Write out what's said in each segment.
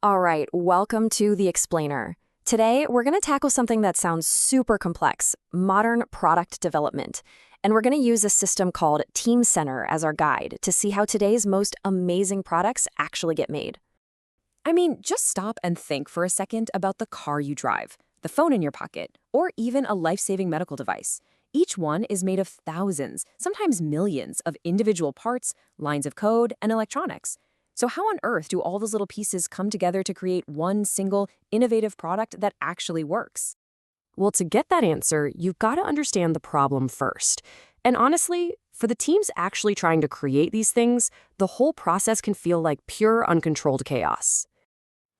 All right, welcome to The Explainer. Today, we're going to tackle something that sounds super complex, modern product development. And we're going to use a system called Teamcenter as our guide to see how today's most amazing products actually get made. I mean, just stop and think for a second about the car you drive, the phone in your pocket, or even a life-saving medical device. Each one is made of thousands, sometimes millions, of individual parts, lines of code, and electronics. So how on earth do all those little pieces come together to create one single, innovative product that actually works? Well, to get that answer, you've got to understand the problem first. And honestly, for the teams actually trying to create these things, the whole process can feel like pure, uncontrolled chaos.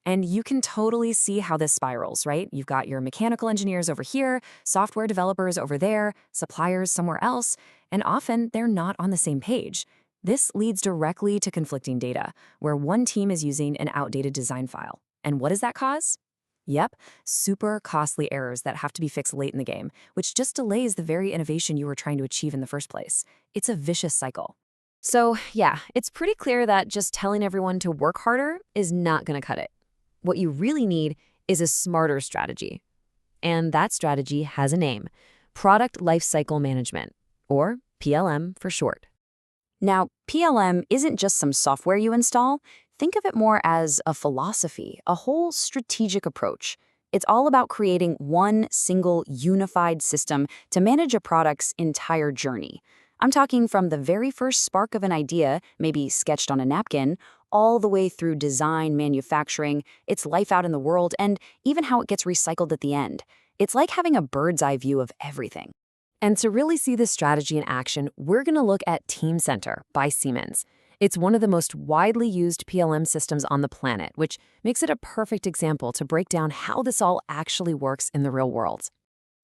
And you can totally see how this spirals, right? You've got your mechanical engineers over here, software developers over there, suppliers somewhere else, and often they're not on the same page. This leads directly to conflicting data, where one team is using an outdated design file. And what does that cause? Yep, super costly errors that have to be fixed late in the game, which just delays the very innovation you were trying to achieve in the first place. It's a vicious cycle. So, yeah, it's pretty clear that just telling everyone to work harder is not going to cut it. What you really need is a smarter strategy. And that strategy has a name: Product Lifecycle Management, or PLM for short. Now, PLM isn't just some software you install. Think of it more as a philosophy, a whole strategic approach. It's all about creating one single unified system to manage a product's entire journey. I'm talking from the very first spark of an idea, maybe sketched on a napkin, all the way through design, manufacturing, its life out in the world, and even how it gets recycled at the end. It's like having a bird's eye view of everything. And to really see this strategy in action, we're going to look at Teamcenter by Siemens. It's one of the most widely used PLM systems on the planet, which makes it a perfect example to break down how this all actually works in the real world.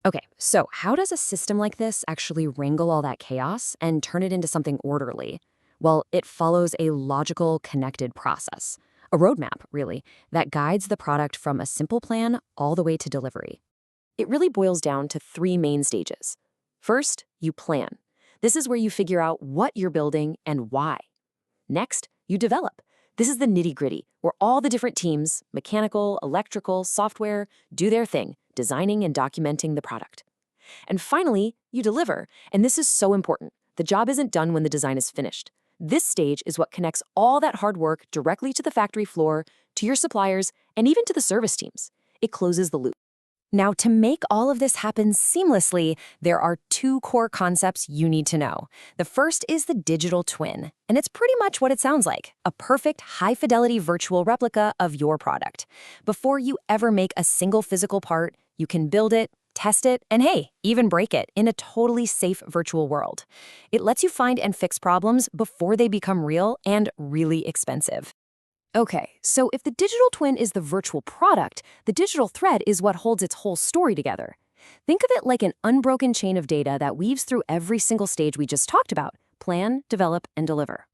Okay, so how does a system like this actually wrangle all that chaos and turn it into something orderly? Well, it follows a logical, connected process, a roadmap, really, that guides the product from a simple plan all the way to delivery. It really boils down to three main stages. First, you plan. This is where you figure out what you're building and why. Next, you develop. This is the nitty-gritty, where all the different teams, mechanical, electrical, software, do their thing, designing and documenting the product. And finally, you deliver, and this is so important. The job isn't done when the design is finished. This stage is what connects all that hard work directly to the factory floor, to your suppliers, and even to the service teams. It closes the loop. Now, to make all of this happen seamlessly, there are two core concepts you need to know. The first is the digital twin, and it's pretty much what it sounds like: a perfect, high-fidelity virtual replica of your product. Before you ever make a single physical part, you can build it, test it, and hey, even break it in a totally safe virtual world. It lets you find and fix problems before they become real and really expensive. Okay, so if the digital twin is the virtual product, the digital thread is what holds its whole story together. Think of it like an unbroken chain of data that weaves through every single stage we just talked about: plan, develop, and deliver.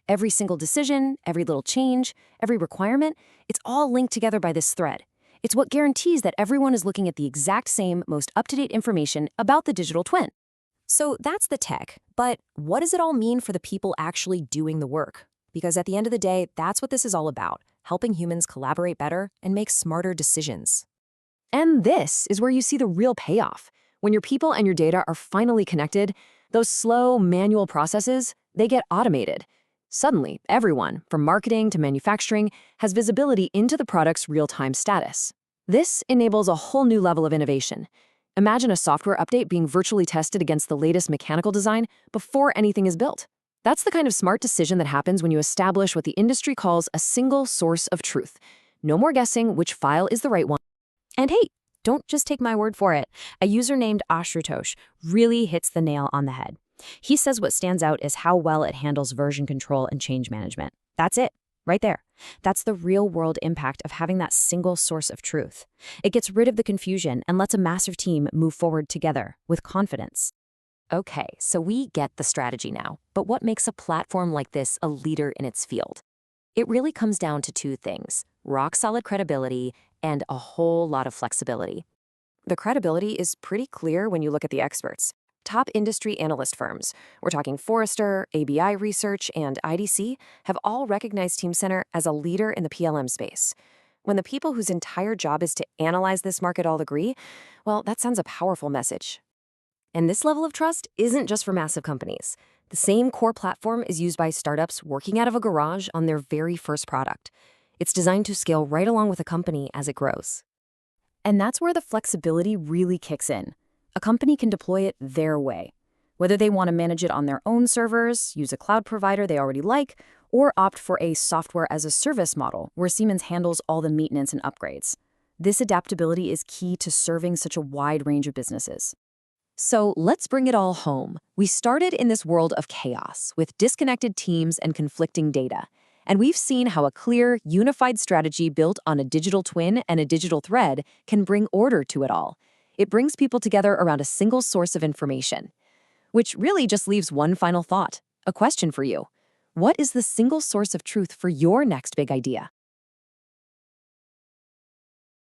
Every single decision, every little change, every requirement, it's all linked together by this thread. It's what guarantees that everyone is looking at the exact same, most up-to-date information about the digital twin. So that's the tech, but what does it all mean for the people actually doing the work? Because at the end of the day, that's what this is all about: helping humans collaborate better and make smarter decisions. And this is where you see the real payoff. When your people and your data are finally connected, those slow, manual processes, they get automated. Suddenly, everyone, from marketing to manufacturing, has visibility into the product's real-time status. This enables a whole new level of innovation. Imagine a software update being virtually tested against the latest mechanical design before anything is built. That's the kind of smart decision that happens when you establish what the industry calls a single source of truth. No more guessing which file is the right one. And hey, don't just take my word for it. A user named Ashrutosh really hits the nail on the head. He says what stands out is how well it handles version control and change management. That's it, right there. That's the real-world impact of having that single source of truth. It gets rid of the confusion and lets a massive team move forward together with confidence. Okay, so we get the strategy now, but what makes a platform like this a leader in its field? It really comes down to two things: rock-solid credibility and a whole lot of flexibility. The credibility is pretty clear when you look at the experts. Top industry analyst firms, we're talking Forrester, ABI Research, and IDC, have all recognized Teamcenter as a leader in the PLM space. When the people whose entire job is to analyze this market all agree, well, that sends a powerful message. And this level of trust isn't just for massive companies. The same core platform is used by startups working out of a garage on their very first product. It's designed to scale right along with a company as it grows. And that's where the flexibility really kicks in. A company can deploy it their way, whether they want to manage it on their own servers, use a cloud provider they already like, or opt for a software-as-a-service model where Siemens handles all the maintenance and upgrades. This adaptability is key to serving such a wide range of businesses. So let's bring it all home. We started in this world of chaos with disconnected teams and conflicting data. And we've seen how a clear, unified strategy built on a digital twin and a digital thread can bring order to it all. It brings people together around a single source of information. Which really just leaves one final thought, a question for you. What is the single source of truth for your next big idea?